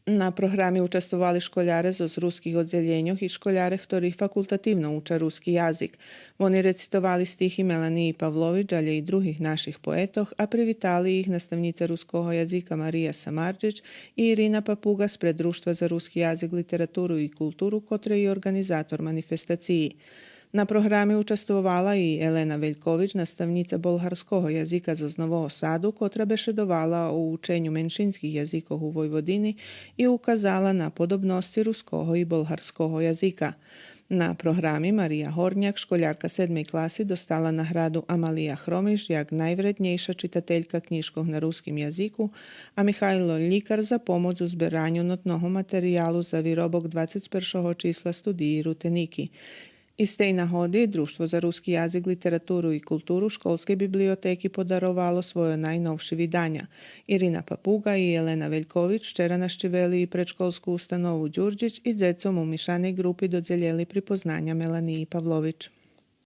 Na programi učestvovali školjare z ruskih odzeljenjoh i školjare, ktorí fakultativno uča ruski jazik. Oni recitovali stihi Melaniji Pavlović, ali i drugih naših poetoh, a privitali ih nastavnica ruskog jazika Marija Samardžić i Irina Papuga spred Društva za ruski jazik, literaturu i kulturu, kotre je i organizator manifestaciji. Na programi učestvovala i Elena Veljković, nastavnica bolharskog jazika z Novoga Sadu, kotra bešedovala o učenju menšinskih jazikov u Vojvodini i ukazala na podobnosti ruskog i bolharskog jazika. Na programi Marija Hornjak, školjarka 7. klasi, dostala nagradu Amalija Hromiš jak najvrednejša čitateljka knjiškog na ruskim jaziku, a Mihajlo Ljikar za pomoć u zberanju notnog materijalu za výrobok 21. čísla studiji Ruteniki. Iz tej nahody Društvo za ruski jazik, literaturu i kulturu školske biblioteki podarovalo svoje najnovše vydanja. Irina Papuga i Elena Veljković včera naščiveli i predškolsku ustanovu Đurđić i dzecom u mišanej grupi dodjeljeli pripoznanja Melaniji Pavlović.